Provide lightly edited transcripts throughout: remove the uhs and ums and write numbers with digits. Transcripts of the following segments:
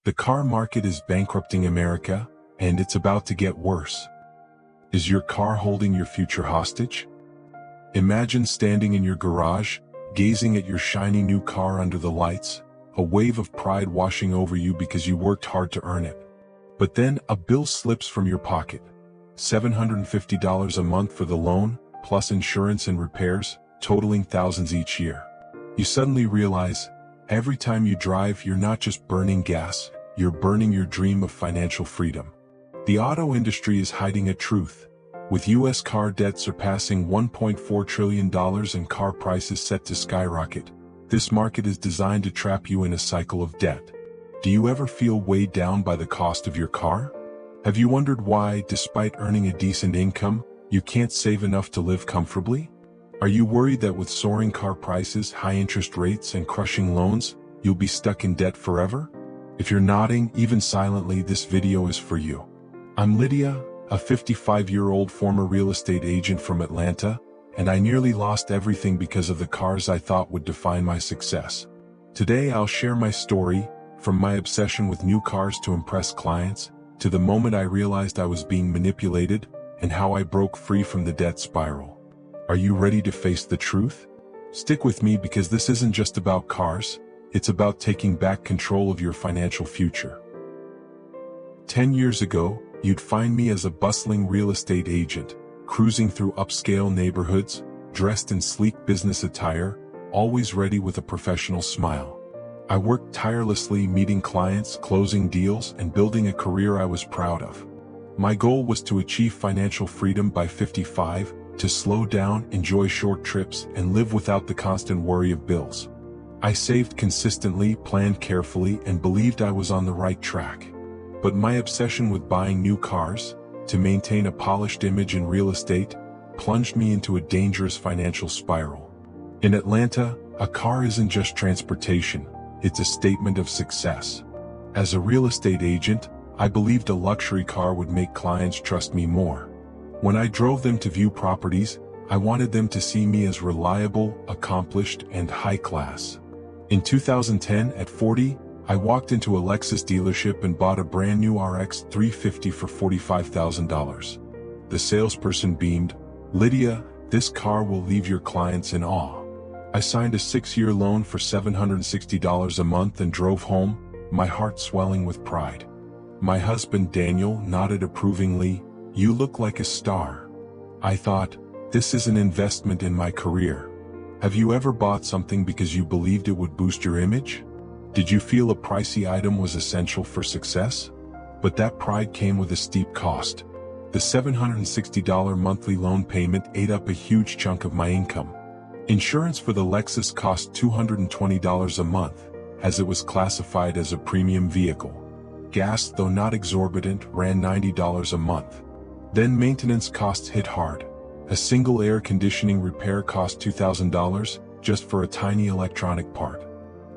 The car market is bankrupting America, and it's about to get worse. Is your car holding your future hostage? Imagine standing in your garage, gazing at your shiny new car under the lights, a wave of pride washing over you because you worked hard to earn it. But then a bill slips from your pocket. $750 a month for the loan, plus insurance and repairs, totaling thousands each year. You suddenly realize, every time you drive, you're not just burning gas, you're burning your dream of financial freedom. The auto industry is hiding a truth. With U.S. car debt surpassing $1.4 trillion and car prices set to skyrocket, this market is designed to trap you in a cycle of debt. Do you ever feel weighed down by the cost of your car? Have you wondered why, despite earning a decent income, you can't save enough to live comfortably? Are you worried that with soaring car prices, high interest rates, and crushing loans, you'll be stuck in debt forever? If you're nodding, even silently, this video is for you. I'm Lydia, a 55-year-old former real estate agent from Atlanta, and I nearly lost everything because of the cars I thought would define my success. Today I'll share my story, from my obsession with new cars to impress clients, to the moment I realized I was being manipulated, and how I broke free from the debt spiral. Are you ready to face the truth? Stick with me because this isn't just about cars, it's about taking back control of your financial future. 10 years ago, you'd find me as a bustling real estate agent, cruising through upscale neighborhoods, dressed in sleek business attire, always ready with a professional smile. I worked tirelessly meeting clients, closing deals, and building a career I was proud of. My goal was to achieve financial freedom by 55, to slow down, enjoy short trips, and live without the constant worry of bills. I saved consistently, planned carefully, and believed I was on the right track. But my obsession with buying new cars, to maintain a polished image in real estate, plunged me into a dangerous financial spiral. In Atlanta, a car isn't just transportation, it's a statement of success. As a real estate agent, I believed a luxury car would make clients trust me more. When I drove them to view properties, I wanted them to see me as reliable, accomplished, and high class. In 2010, at 40, I walked into a Lexus dealership and bought a brand new RX 350 for $45,000. The salesperson beamed, "Lydia, this car will leave your clients in awe." I signed a 6-year loan for $760 a month and drove home, my heart swelling with pride. My husband Daniel nodded approvingly, "You look like a star." I thought, this is an investment in my career. Have you ever bought something because you believed it would boost your image? Did you feel a pricey item was essential for success? But that pride came with a steep cost. The $760 monthly loan payment ate up a huge chunk of my income. Insurance for the Lexus cost $220 a month, as it was classified as a premium vehicle. Gas, though not exorbitant, ran $90 a month. Then maintenance costs hit hard. A single air conditioning repair cost $2,000, just for a tiny electronic part.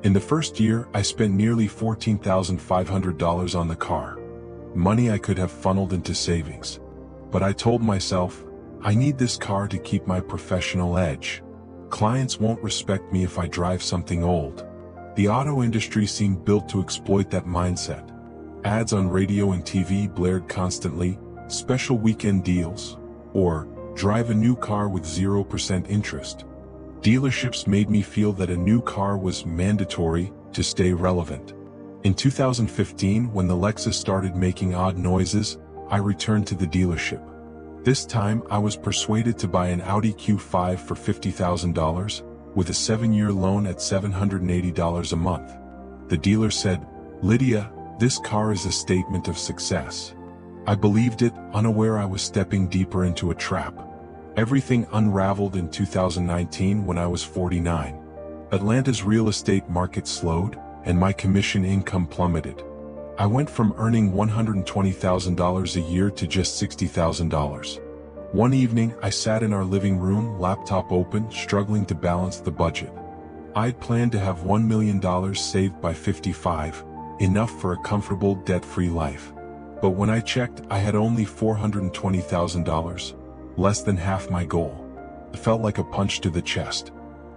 In the first year, I spent nearly $14,500 on the car. Money I could have funneled into savings. But I told myself, I need this car to keep my professional edge. Clients won't respect me if I drive something old. The auto industry seemed built to exploit that mindset. Ads on radio and TV blared constantly, special weekend deals, or drive a new car with 0% interest. Dealerships made me feel that a new car was mandatory to stay relevant. In 2015, when the Lexus started making odd noises, I returned to the dealership. This time, I was persuaded to buy an Audi Q5 for $50,000, with a 7-year loan at $780 a month. The dealer said, "Lydia, this car is a statement of success." I believed it, unaware I was stepping deeper into a trap. Everything unraveled in 2019 when I was 49. Atlanta's real estate market slowed, and my commission income plummeted. I went from earning $120,000 a year to just $60,000. One evening, I sat in our living room, laptop open, struggling to balance the budget. I'd planned to have $1 million saved by 55, enough for a comfortable, debt-free life. But when I checked, I had only $420,000, less than half my goal. It felt like a punch to the chest.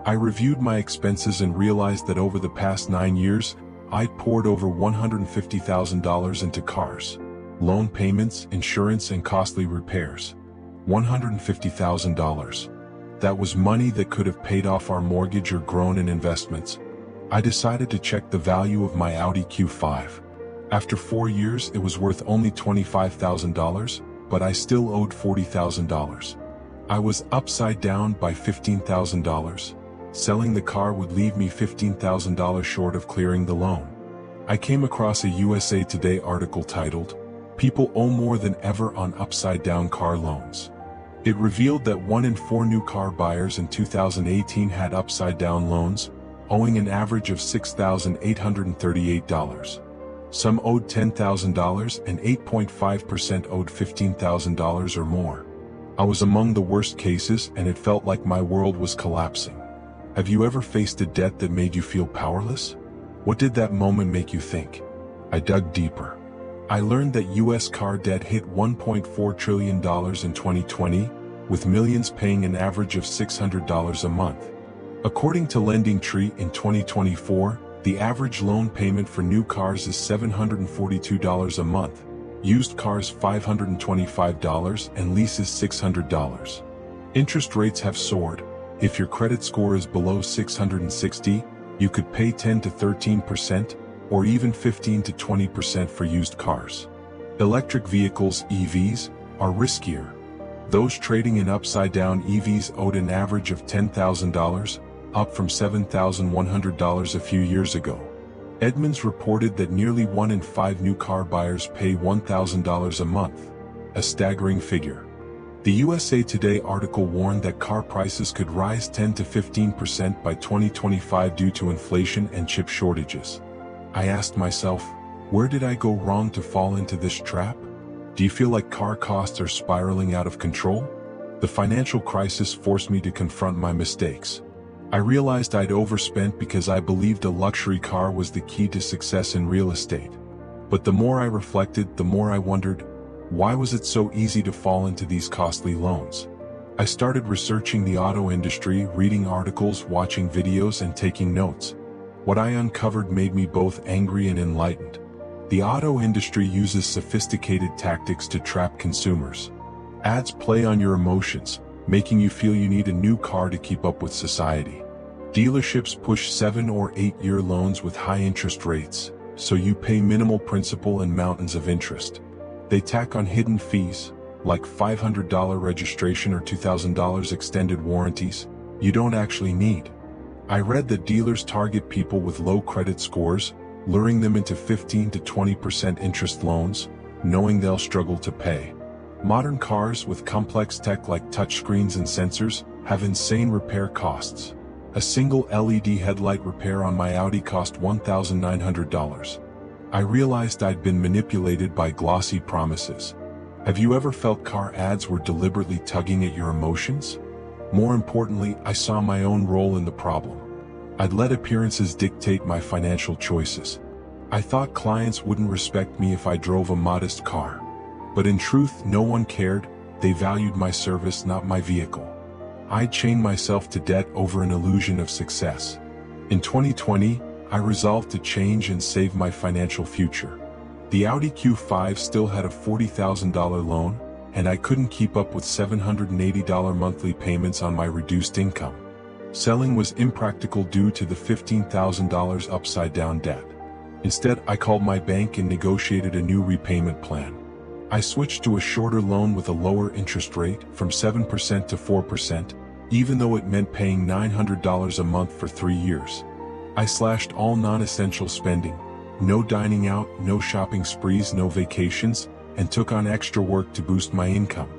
I reviewed my expenses and realized that over the past 9 years, I'd poured over $150,000 into cars, loan payments, insurance, and costly repairs. $150,000. That was money that could have paid off our mortgage or grown in investments. I decided to check the value of my Audi Q5. After 4 years, it was worth only $25,000, but I still owed $40,000. I was upside down by $15,000. Selling the car would leave me $15,000 short of clearing the loan. I came across a USA Today article titled, "People Owe More Than Ever on Upside-Down Car Loans." It revealed that 1 in 4 new car buyers in 2018 had upside-down loans, owing an average of $6,838. Some owed $10,000 and 8.5% owed $15,000 or more. I was among the worst cases, and it felt like my world was collapsing. Have you ever faced a debt that made you feel powerless? What did that moment make you think? I dug deeper. I learned that U.S. car debt hit $1.4 trillion in 2020, with millions paying an average of $600 a month. According to LendingTree, in 2024, the average loan payment for new cars is $742 a month, used cars $525, and leases $600. Interest rates have soared. If your credit score is below 660, you could pay 10 to 13%, or even 15 to 20% for used cars. Electric vehicles, EVs, are riskier. Those trading in upside-down EVs owed an average of $10,000, up from $7,100 a few years ago. Edmunds reported that nearly 1 in 5 new car buyers pay $1,000 a month, a staggering figure. The USA Today article warned that car prices could rise 10 to 15% by 2025 due to inflation and chip shortages. I asked myself, where did I go wrong to fall into this trap? Do you feel like car costs are spiraling out of control? The financial crisis forced me to confront my mistakes. I realized I'd overspent because I believed a luxury car was the key to success in real estate. But the more I reflected, the more I wondered, why was it so easy to fall into these costly loans? I started researching the auto industry, reading articles, watching videos, and taking notes. What I uncovered made me both angry and enlightened. The auto industry uses sophisticated tactics to trap consumers. Ads play on your emotions, making you feel you need a new car to keep up with society. Dealerships push 7 or 8-year loans with high interest rates, so you pay minimal principal and mountains of interest. They tack on hidden fees, like $500 registration or $2,000 extended warranties, you don't actually need. I read that dealers target people with low credit scores, luring them into 15 to 20% interest loans, knowing they'll struggle to pay. Modern cars with complex tech like touchscreens and sensors have insane repair costs. A single LED headlight repair on my Audi cost $1,900. I realized I'd been manipulated by glossy promises. Have you ever felt car ads were deliberately tugging at your emotions? More importantly, I saw my own role in the problem. I'd let appearances dictate my financial choices. I thought clients wouldn't respect me if I drove a modest car. But in truth, no one cared. They valued my service, not my vehicle. I chained myself to debt over an illusion of success. In 2020, I resolved to change and save my financial future. The Audi Q5 still had a $40,000 loan, and I couldn't keep up with $780 monthly payments on my reduced income. Selling was impractical due to the $15,000 upside-down debt. Instead, I called my bank and negotiated a new repayment plan. I switched to a shorter loan with a lower interest rate, from 7% to 4%, even though it meant paying $900 a month for 3 years. I slashed all non-essential spending, no dining out, no shopping sprees, no vacations, and took on extra work to boost my income.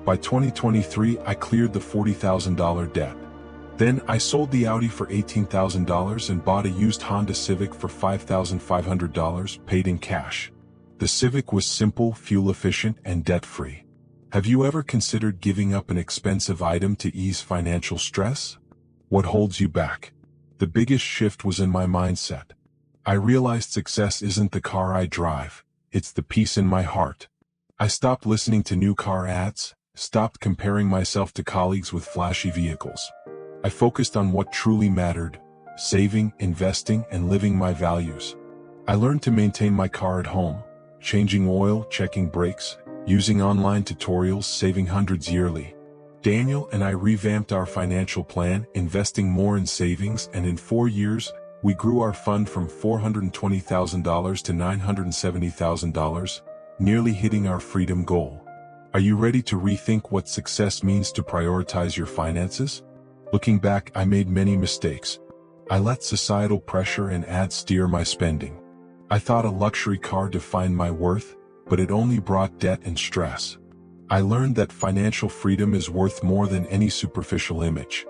By 2023, I cleared the $40,000 debt. Then I sold the Audi for $18,000 and bought a used Honda Civic for $5,500, paid in cash. The Civic was simple, fuel-efficient, and debt-free. Have you ever considered giving up an expensive item to ease financial stress? What holds you back? The biggest shift was in my mindset. I realized success isn't the car I drive, it's the peace in my heart. I stopped listening to new car ads, stopped comparing myself to colleagues with flashy vehicles. I focused on what truly mattered: saving, investing, and living my values. I learned to maintain my car at home, changing oil, checking brakes, using online tutorials, saving hundreds yearly. Daniel and I revamped our financial plan, investing more in savings, and in 4 years, we grew our fund from $420,000 to $970,000, nearly hitting our freedom goal. Are you ready to rethink what success means to prioritize your finances? Looking back, I made many mistakes. I let societal pressure and ads steer my spending. I thought a luxury car defined my worth, but it only brought debt and stress. I learned that financial freedom is worth more than any superficial image.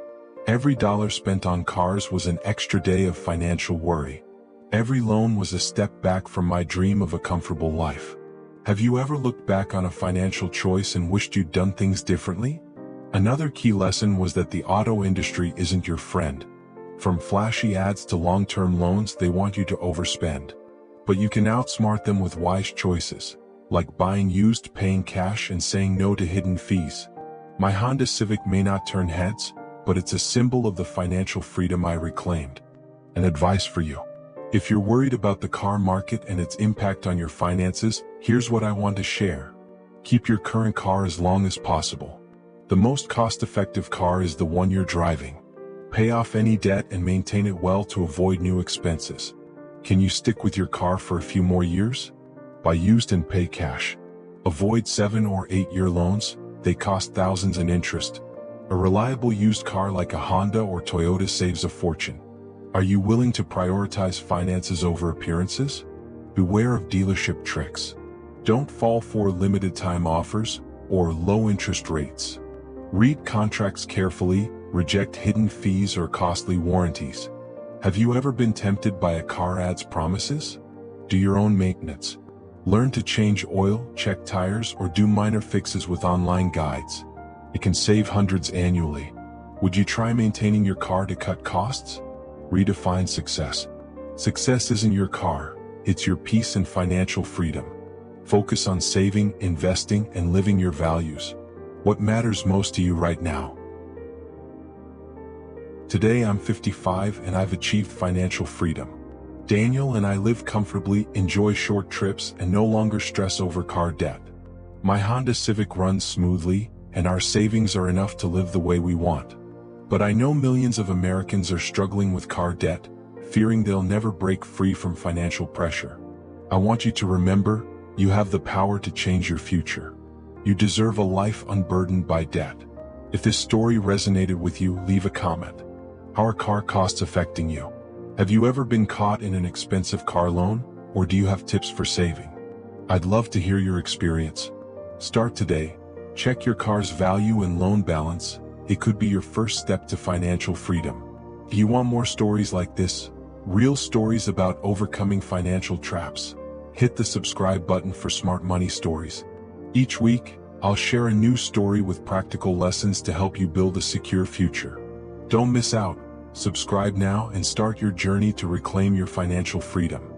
Every dollar spent on cars was an extra day of financial worry. Every loan was a step back from my dream of a comfortable life. Have you ever looked back on a financial choice and wished you'd done things differently? Another key lesson was that the auto industry isn't your friend. From flashy ads to long-term loans, they want you to overspend. But you can outsmart them with wise choices, like buying used, paying cash, and saying no to hidden fees. My Honda Civic may not turn heads, but it's a symbol of the financial freedom I reclaimed. An advice for you. If you're worried about the car market and its impact on your finances, here's what I want to share. Keep your current car as long as possible. The most cost-effective car is the one you're driving. Pay off any debt and maintain it well to avoid new expenses. Can you stick with your car for a few more years? Buy used and pay cash. Avoid 7 or 8-year loans, they cost thousands in interest. A reliable used car like a Honda or Toyota saves a fortune. Are you willing to prioritize finances over appearances? Beware of dealership tricks. Don't fall for limited-time offers or low-interest rates. Read contracts carefully, reject hidden fees or costly warranties. Have you ever been tempted by a car ad's promises? Do your own maintenance. Learn to change oil, check tires, or do minor fixes with online guides. It can save hundreds annually. Would you try maintaining your car to cut costs? Redefine success. Success isn't your car, it's your peace and financial freedom. Focus on saving, investing, and living your values. What matters most to you right now? Today I'm 55 and I've achieved financial freedom. Daniel and I live comfortably, enjoy short trips, and no longer stress over car debt. My Honda Civic runs smoothly, and our savings are enough to live the way we want. But I know millions of Americans are struggling with car debt, fearing they'll never break free from financial pressure. I want you to remember, you have the power to change your future. You deserve a life unburdened by debt. If this story resonated with you, leave a comment. How are car costs affecting you? Have you ever been caught in an expensive car loan, or do you have tips for saving? I'd love to hear your experience. Start today. Check your car's value and loan balance. It could be your first step to financial freedom. Do you want more stories like this? Real stories about overcoming financial traps? Hit the subscribe button for smart money stories. Each week, I'll share a new story with practical lessons to help you build a secure future. Don't miss out. Subscribe now and start your journey to reclaim your financial freedom.